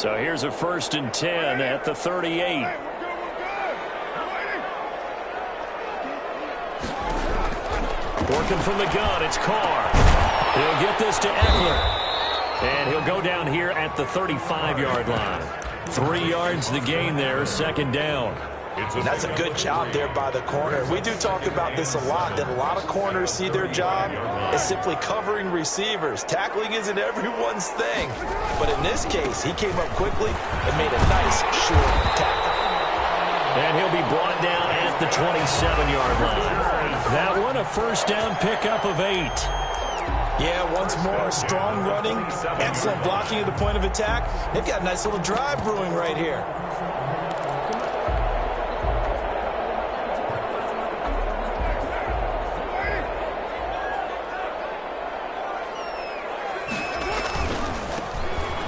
So here's a 1st and 10 at the 38. Working from the gun, it's Carr. He'll get this to Eckler. And he'll go down here at the 35-yard line. 3 yards the gain there, 2nd down. That's a good job there by the corner. We do talk about this a lot, that a lot of corners see their job as simply covering receivers. Tackling isn't everyone's thing. But in this case, he came up quickly and made a nice, short tackle. And he'll be brought down at the 27-yard line. That one, a 1st down pickup of 8. Yeah, once more, strong running, excellent blocking at the point of attack. They've got a nice little drive brewing right here.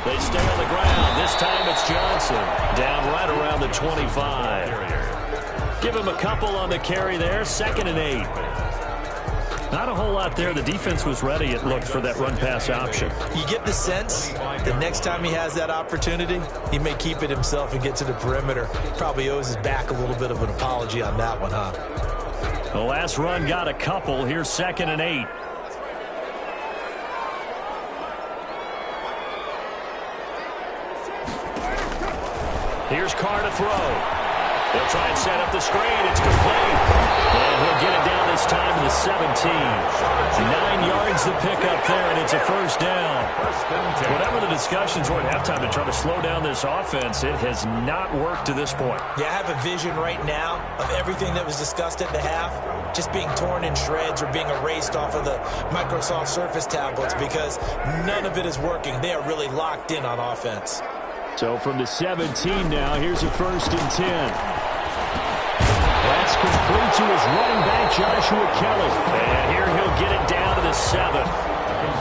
They stay on the ground. This time it's Johnson. Down right around the 25. Give him a couple on the carry there. 2nd and 8. Not a whole lot there. The defense was ready, it looked, for that run-pass option. You get the sense that next time he has that opportunity, he may keep it himself and get to the perimeter. Probably owes his back a little bit of an apology on that one, huh? The last run got a couple. Here's 2nd and 8. Here's Carr to throw. He'll try and set up the screen. It's complete. And he'll get it down this time to the 17. 9 yards the pickup there, and it's a 1st down. Whatever the discussions were at halftime to try to slow down this offense, it has not worked to this point. Yeah, I have a vision right now of everything that was discussed at the half just being torn in shreds or being erased off of the Microsoft Surface tablets because none of it is working. They are really locked in on offense. So from the 17 now, here's a 1st and 10. That's complete to his running back, Joshua Kelly. And here he'll get it down to the 7.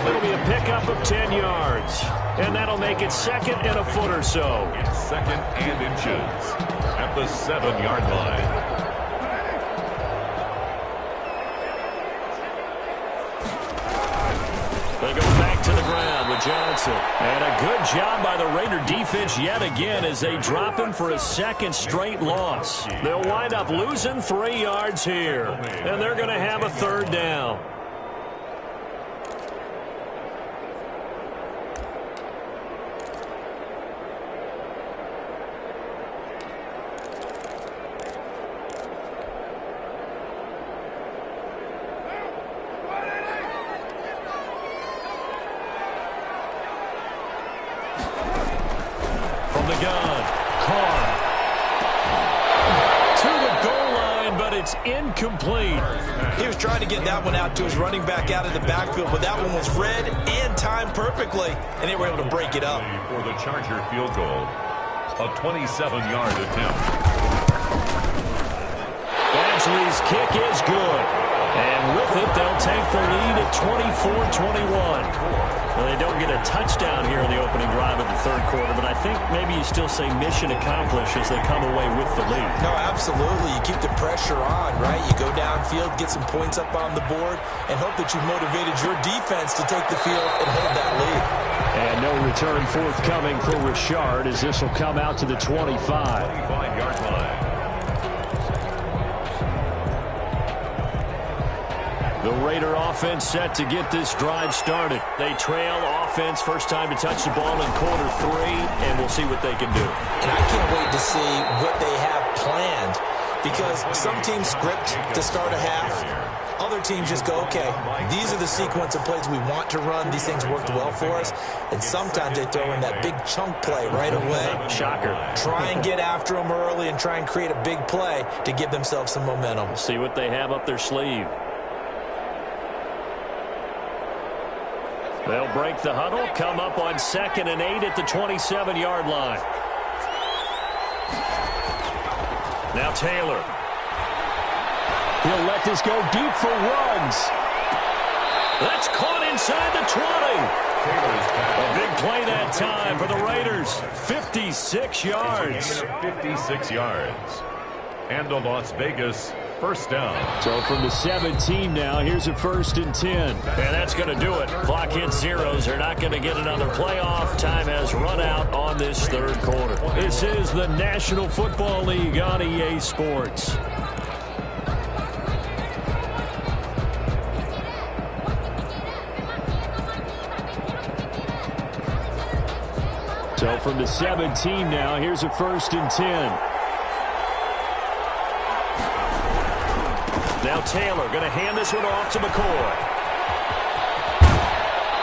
It'll be a pickup of 10 yards. And that'll make it 2nd and a foot or so. It's 2nd and inches at the 7-yard line. They go back to the ground with Johnson. And a good job by the Raider defense yet again as they drop him for a 2nd straight loss. They'll wind up losing 3 yards here. And they're going to have a 3rd down. The gun, Carr to the goal line, but it's incomplete. He was trying to get that one out to his running back out of the backfield, but that one was read and timed perfectly, and they were able to break it up. For the Charger field goal, a 27-yard attempt. Badgley's kick is good, and with it, they'll take the lead at 24-21. Well, they don't get a touchdown here in the opening drive of the 3rd quarter, but I think maybe you still say mission accomplished as they come away with the lead. No, absolutely. You keep the pressure on, right? You go downfield, get some points up on the board, and hope that you've motivated your defense to take the field and hold that lead. And no return forthcoming for Richard as this will come out to the 25. 25-yard line. The Raider offense set to get this drive started. They trail offense, first time to touch the ball in quarter 3, and we'll see what they can do. And I can't wait to see what they have planned because some teams script to start a half. Other teams just go, okay, these are the sequence of plays we want to run. These things worked well for us. And sometimes they throw in that big chunk play right away. Shocker. Try and get after them early and try and create a big play to give themselves some momentum. We'll see what they have up their sleeve. They'll break the huddle, come up on 2nd and 8 at the 27-yard line. Now Taylor. He'll let this go deep for runs. That's caught inside the 20. A big play that time for the Raiders. 56 yards. 56 yards. And a Las Vegas First down. So from the 17 now, here's a 1st and 10. And that's going to do it. Clock hits zeros. They're not going to get another playoff. Time has run out on this 3rd quarter. This is the National Football League on EA Sports. So from the 17 now, here's a 1st and 10. Now Taylor going to hand this one off to McCoy.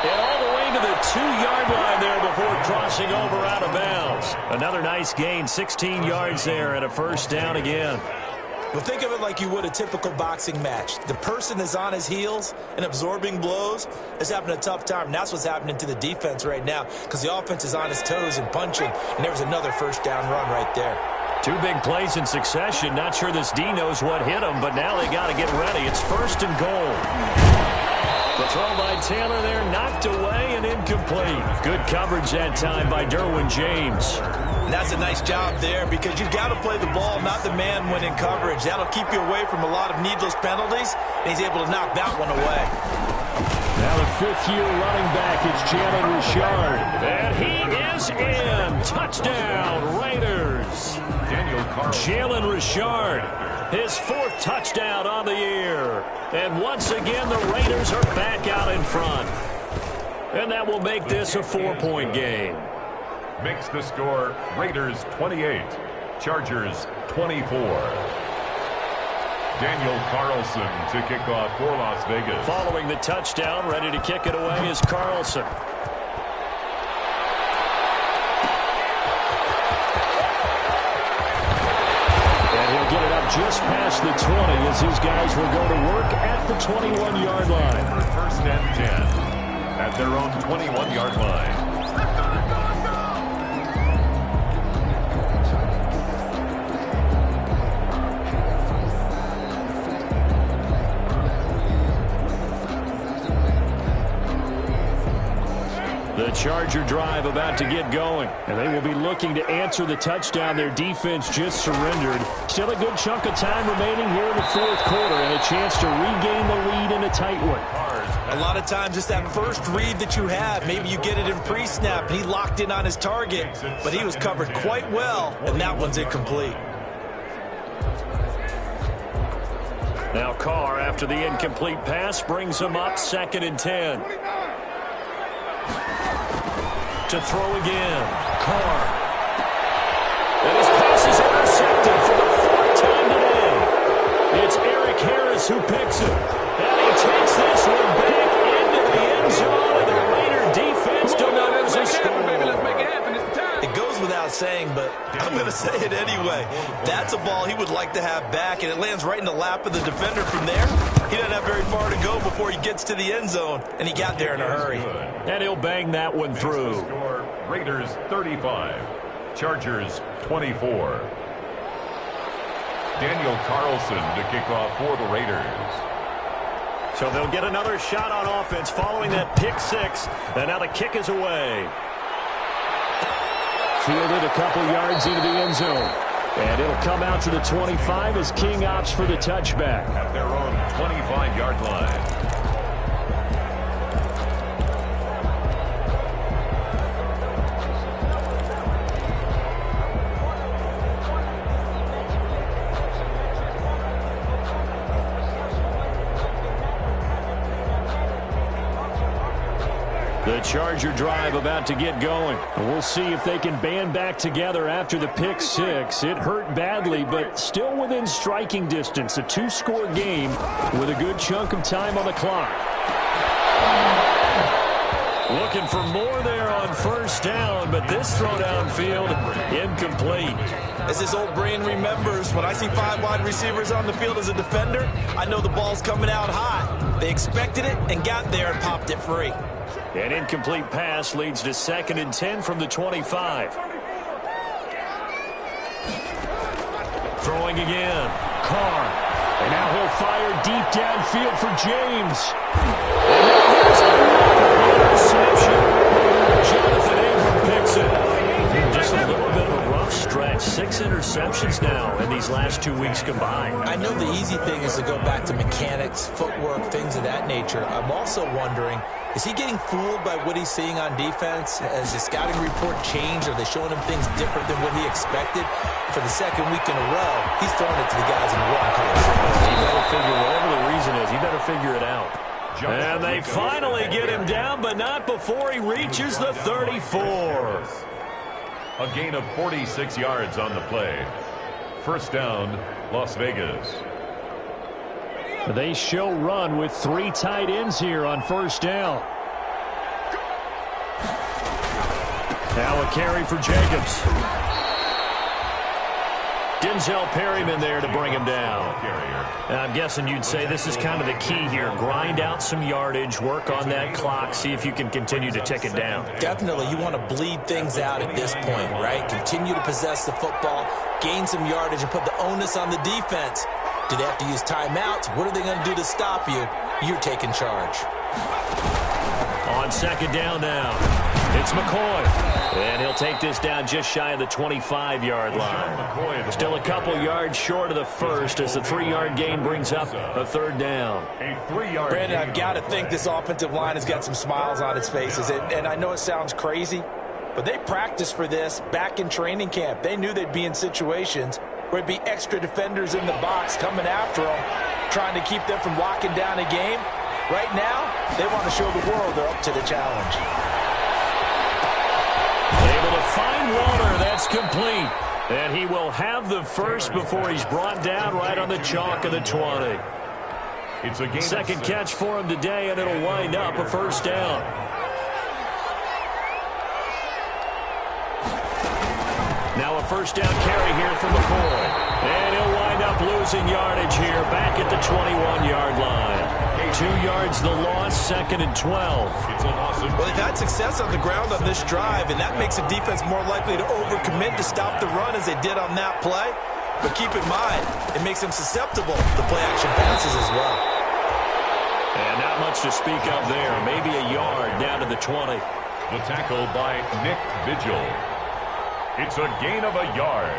And all the way to the 2-yard line there before crossing over out of bounds. Another nice gain, 16 yards there, and a 1st down again. Well, think of it like you would a typical boxing match. The person is on his heels and absorbing blows is having a tough time. And that's what's happening to the defense right now because the offense is on his toes and punching. And there was another 1st down run right there. 2 big plays in succession. Not sure this D knows what hit him, but now they got to get ready. It's 1st and goal. The throw by Taylor there knocked away and incomplete. Good coverage that time by Derwin James. And that's a nice job there because you've got to play the ball, not the man when in coverage. That'll keep you away from a lot of needless penalties, and he's able to knock that one away. Now the 5th-year running back is Jalen Richard. And he is in. Touchdown, Raiders. Jalen Richard, his 4th touchdown on the year. And once again, the Raiders are back out in front. And that will make this a 4-point game. Makes the score Raiders 28, Chargers 24. Daniel Carlson to kick off for Las Vegas. Following the touchdown, ready to kick it away is Carlson. And he'll get it up just past the 20 as these guys will go to work at the 21-yard line. 1st and 10 at their own 21-yard line. The Charger drive about to get going. And they will be looking to answer the touchdown their defense just surrendered. Still a good chunk of time remaining here in the 4th quarter and a chance to regain the lead in a tight one. A lot of times it's that first read that you have. Maybe you get it in pre-snap and he locked in on his target, but he was covered quite well, and that one's incomplete. Now Carr, after the incomplete pass, brings him up 2nd and 10. To throw again. Carr. And his pass is intercepted for the 4th time today. It's Eric Harris who picks it. And he takes this one back into the end zone, and the Raider defense delivers a score. It goes without saying, but I'm going to say it anyway. That's a ball he would like to have back, and it lands right in the lap of the defender from there. He doesn't have very far to go before he gets to the end zone, and he got there in a hurry. And he'll bang that one through. Raiders 35, Chargers 24. Daniel Carlson to kick off for the Raiders. So they'll get another shot on offense following that pick 6. And now the kick is away. Fielded a couple yards into the end zone. And it'll come out to the 25 as King opts for the touchback. At their own 25-yard line. The Charger drive about to get going. We'll see if they can band back together after the pick 6. It hurt badly, but still within striking distance. A 2-score game with a good chunk of time on the clock. Looking for more there on 1st down, but this throw downfield incomplete. As his old brain remembers, when I see 5 wide receivers on the field as a defender, I know the ball's coming out hot. They expected it and got there and popped it free. An incomplete pass leads to 2nd and 10 from the 25. Throwing again. Carr. And now he'll fire deep downfield for James. And now here's another interception. Jonathan Abram picks it. Just a little bit of a rough stretch. 6 interceptions now in these last 2 weeks combined. I know the easy thing is to go back to mechanics, footwork, things of that nature. I'm also wondering, is he getting fooled by what he's seeing on defense? Has the scouting report changed? Are they showing him things different than what he expected? For the second week in a row, he's throwing it to the guys in the wrong colors. He better figure, whatever the reason is, he better figure it out. And they finally get him down, but not before he reaches the 34. A gain of 46 yards on the play. First down, Las Vegas. They show run with 3 tight ends here on first down. Now a carry for Jacobs. Denzel Perryman there to bring him down. And I'm guessing you'd say this is kind of the key here. Grind out some yardage, work on that clock, see if you can continue to tick it down. Definitely, you want to bleed things out at this point, right? Continue to possess the football, gain some yardage, and put the onus on the defense. Do they have to use timeouts? What are they going to do to stop you? You're taking charge. On second down now, it's McCoy. And he'll take this down just shy of the 25-yard line. Still a couple yards short of the first as the 3-yard gain brings up a third down. Brandon, I've got to think this offensive line has got some smiles on its faces. And I know it sounds crazy, but they practiced for this back in training camp. They knew they'd be in situations where it'd be extra defenders in the box coming after them, trying to keep them from locking down a game. Right now, they want to show the world they're up to the challenge. Able to find Waller. That's complete. And he will have the first before he's brought down right on the chalk of the 20. It's a second catch for him today, and it'll wind up a first down. Now a first down carry here from McCoy. And he'll wind up losing yardage here back at the 21-yard line. 2 yards the loss, second and 12. Well, they've had success on the ground on this drive, and that makes the defense more likely to overcommit to stop the run as they did on that play. But keep in mind, it makes them susceptible to play-action passes as well. And not much to speak of there. Maybe a yard down to the 20. The tackle by Nick Vigil. It's a gain of a yard,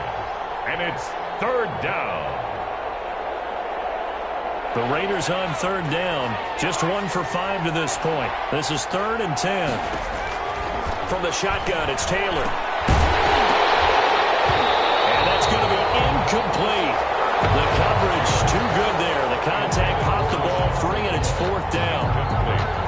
and it's third down. The Raiders on third down, just 1 for 5 to this point. This is 3rd and 10. From the shotgun, it's Taylor. And that's going to be incomplete. The coverage too good there. The contact popped the ball free, and it's 4th down.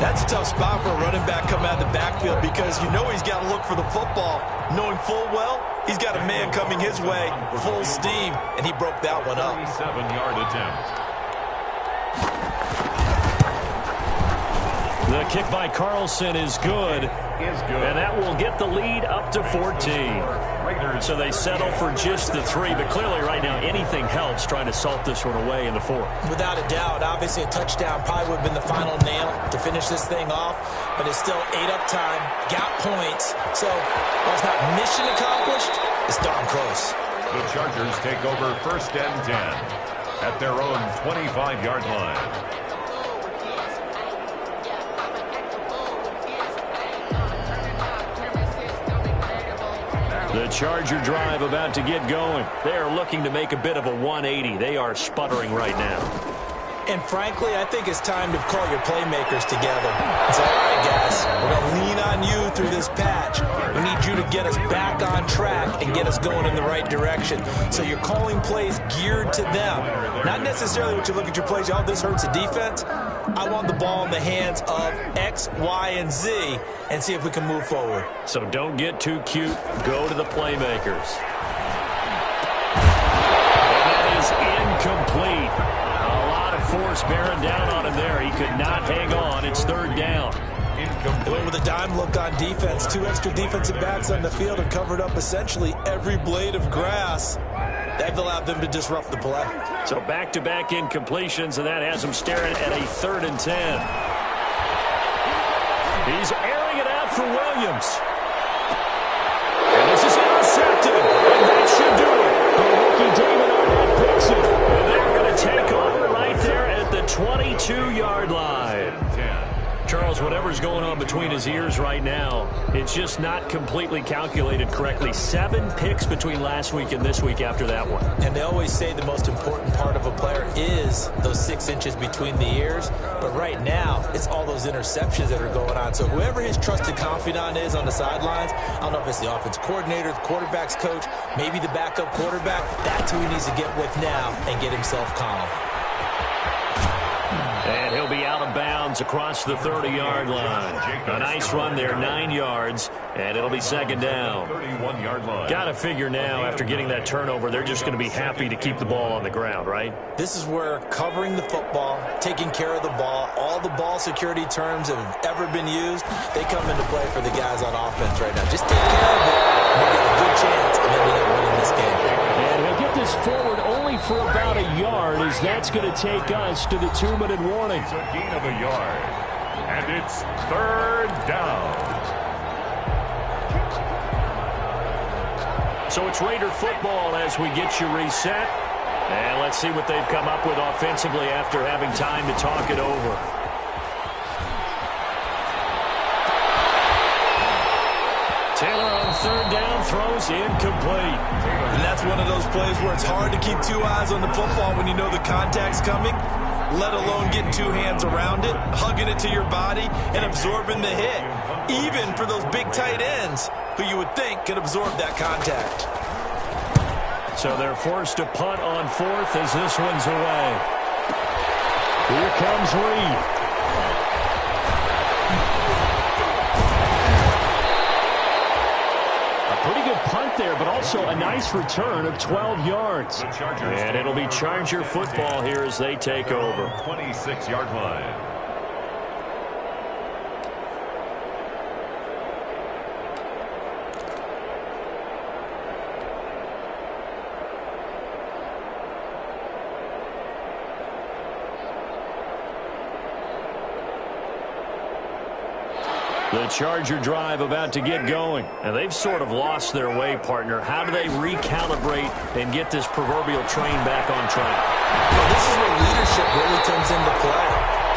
That's a tough spot for a running back coming out of the backfield because you know he's got to look for the football, knowing full well he's got a man coming his way, full steam, and he broke that one up. 37-yard attempt. The kick by Carlson is good. And that will get the lead up to 14. So they settle for just the 3. But clearly right now anything helps trying to salt this one away in the 4th. Without a doubt, obviously a touchdown probably would have been the final nail to finish this thing off. But it's still 8 up time, got points. So while it's not mission accomplished, it's darn close. The Chargers take over 1st and 10 at their own 25-yard line. The Charger drive about to get going. They are looking to make a bit of a 180. They are sputtering right now. And frankly, I think it's time to call your playmakers together. It's all right, guys. We're going to lean on you through this patch. We need you to get us back on track and get us going in the right direction. So you're calling plays geared to them. Not necessarily what you look at your plays, oh, this hurts the defense. I want the ball in the hands of X, Y, and Z and see if we can move forward. So don't get too cute. Go to the playmakers. And that is incomplete. A lot of force bearing down on him there. He could not hang on. It's 3rd down. They went with a dime look on defense. 2 extra defensive backs on the field and covered up essentially every blade of grass. They've allowed them to disrupt the play. So back-to-back incompletions, and that has them staring at a 3rd and 10. He's airing it out for Williams. And this is intercepted. And that should do it. The rookie David Arnett picks it. And they're going to take over right there at the 22-yard line. Charles, whatever's going on between his ears right now, it's just not completely calculated correctly. 7 picks between last week and this week after that one. And they always say the most important part of a player is those 6 inches between the ears. But right now, it's all those interceptions that are going on. So whoever his trusted confidant is on the sidelines, I don't know if it's the offense coordinator, the quarterback's coach, maybe the backup quarterback, that's who he needs to get with now and get himself calm. And he'll be out of bounds across the 30-yard line. A nice run there, 9 yards, and it'll be second down. 31-yard line. Got to figure now, after getting that turnover, they're just going to be happy to keep the ball on the ground, right? This is where covering the football, taking care of the ball, all the ball security terms that have ever been used, they come into play for the guys on offense right now. Just take care of it, and they get a good chance of ending up winning this game. And he'll get this forward only for about a yard, as that's going to take us to the 2-minute warning. It's a gain of a yard, and it's third down. So it's Raider football as we get you reset. And let's see what they've come up with offensively after having time to talk it over. Taylor on third down, throws incomplete. And that's one of those plays where it's hard to keep 2 eyes on the football when you know the contact's coming, let alone getting 2 hands around it, hugging it to your body, and absorbing the hit. Even for those big tight ends who you would think could absorb that contact. So they're forced to punt on 4th as this one's away. Here comes Reed. Pretty good punt there, but also a nice return of 12 yards. And it'll be Charger football here as they take over. 26-yard line. The Charger drive about to get going. And they've sort of lost their way, partner. How do they recalibrate and get this proverbial train back on track? Well, this is where leadership really comes into play.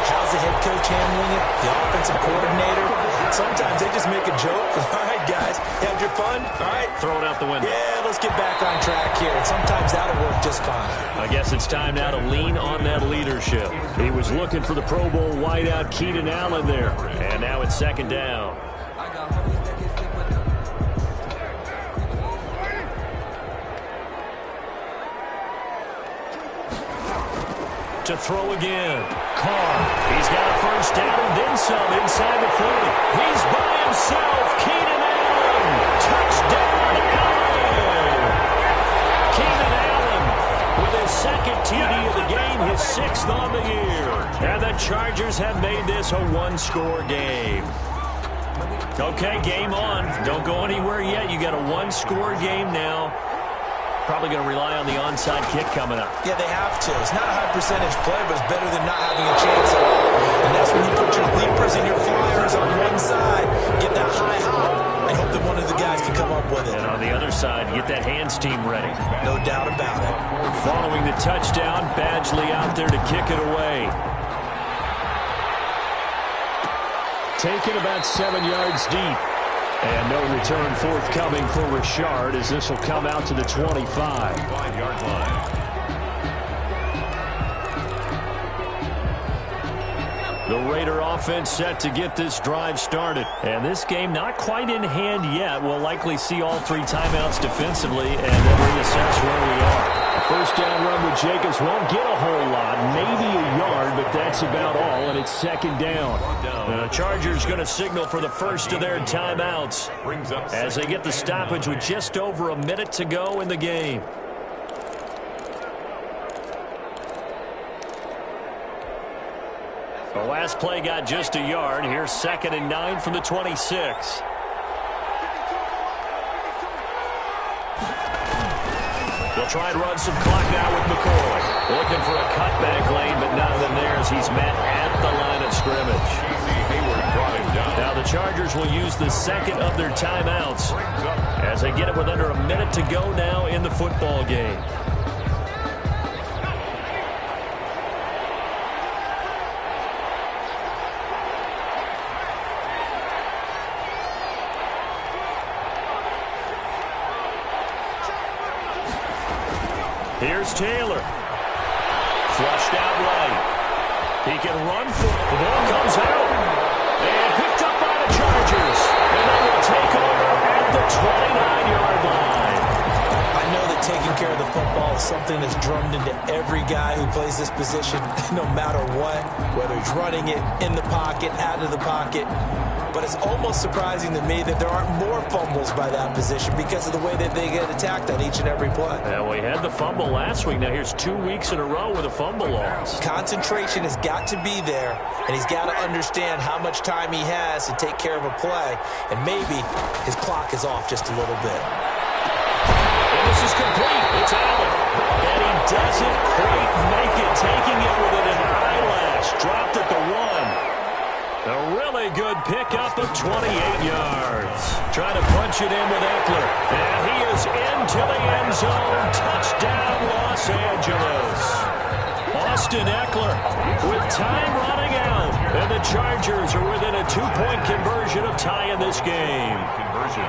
How's the head coach handling it? The offensive coordinator? Sometimes they just make a joke. All right, guys, had your fun? All right. Throw it out the window. Yeah, let's get back on track here. And sometimes that'll work just fine. I guess it's time now to lean on that leadership. He was looking for the Pro Bowl wideout Keenan Allen there. And now it's second down. To throw again. Carr. He's got a first down and then some inside the 40. He's by himself. Keenan Allen. Touchdown, Allen. Keenan Allen with his second TD of the game, his 6th on the year. And the Chargers have made this a 1-score game. Okay, game on. Don't go anywhere yet. You got a 1-score game now. Probably going to rely on the onside kick coming up. Yeah, they have to. It's not a high percentage play, but it's better than not having a chance at all. And that's when you put your leapers and your flyers on one side, get that high hop, and hope that one of the guys can come up with it. And on the other side, get that hands team ready. No doubt about it. Following the touchdown, Badgley out there to kick it away. Taken about 7 yards deep. And no return forthcoming for Richard as this will come out to the 25. 5-yard line. The Raider offense set to get this drive started. And this game not quite in hand yet. We'll likely see all 3 timeouts defensively and then reassess where we are. A first down run with Jacobs won't get a whole lot, maybe a yard, but that's about all, and it's second down. The Chargers going to signal for the first of their timeouts as they get the stoppage with just over a minute to go in the game. The last play got just a yard. Here's 2nd and 9 from the 26. They'll try and run some clock now with McCoy. Looking for a cutback lane, but nothing there as he's met at the line of scrimmage. Now the Chargers will use the 2nd of their timeouts as they get it with under a minute to go now in the football game. Here's Taylor. Flushed out right. He can run for it. The ball comes out. And picked up by the Chargers. And they will take over at the 29-yard line. I know that taking care of the football is something that's drummed into every guy who plays this position, no matter what, whether he's running it, in the pocket, out of the pocket. But it's almost surprising to me that there aren't more fumbles by that position because of the way that they get attacked on each and every play. Yeah, we had the fumble last week. Now here's 2 weeks in a row with a fumble loss. Concentration has got to be there, and he's got to understand how much time he has to take care of a play, and maybe his clock is off just a little bit. And this is complete. It's Allen. And he doesn't quite make it, taking it within an eyelash. Dropped at the 1. A really good pickup of 28 yards. Trying to punch it in with Eckler. And he is into the end zone. Touchdown, Los Angeles. Austin Eckler with time running out. And the Chargers are within a 2-point conversion of tying this game. Conversion.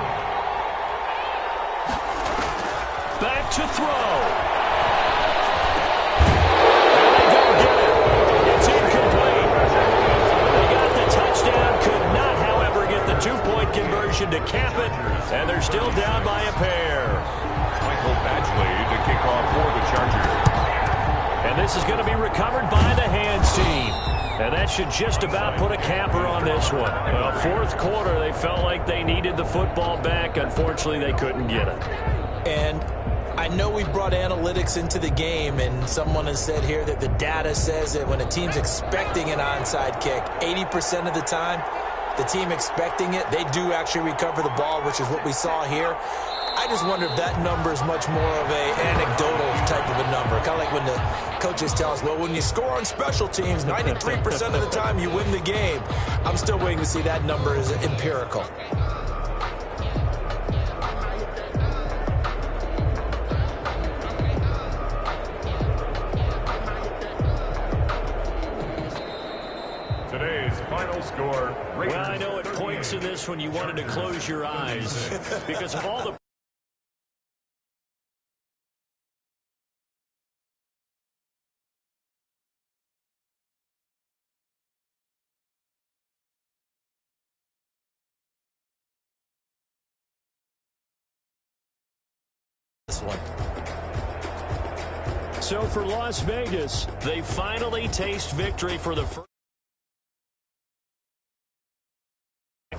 Back to throw. And they don't get it. It's incomplete. They got the touchdown. Could not, however, get the 2-point conversion to cap it. And they're still down by a pair. Michael Badgley to kick off for the Chargers. And this is going to be recovered by the hands team. And that should just about put a capper on this one. Well, fourth quarter, they felt like they needed the football back. Unfortunately, they couldn't get it. And I know we brought analytics into the game, and someone has said here that the data says that when a team's expecting an onside kick, 80% of the time, the team expecting it, they do actually recover the ball, which is what we saw here. I just wonder if that number is much more of an anecdotal type of a number. Kind of like when the coaches tell us, well, when you score on special teams, 93% of the time you win the game. I'm still waiting to see that number is empirical. Today's final score. Well, I know at points in this when you wanted to close your eyes because of all the One. So for Las Vegas, they finally taste victory for the first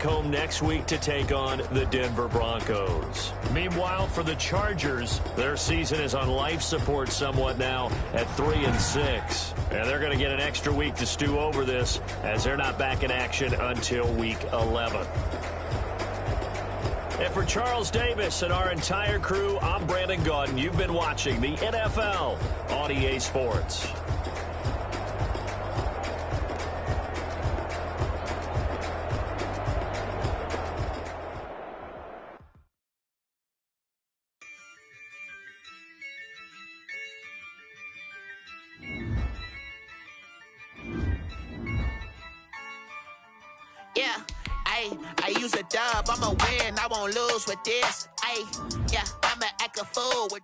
home next week to take on the Denver Broncos. Meanwhile, for the Chargers, their season is on life support somewhat now at 3-6. And they're going to get an extra week to stew over this as they're not back in action until week 11. And for Charles Davis and our entire crew, I'm Brandon Gaudin. You've been watching the NFL on EA Sports. Yeah. I use a dub, I'ma win, I won't lose with this. Yeah, I'ma act a fool with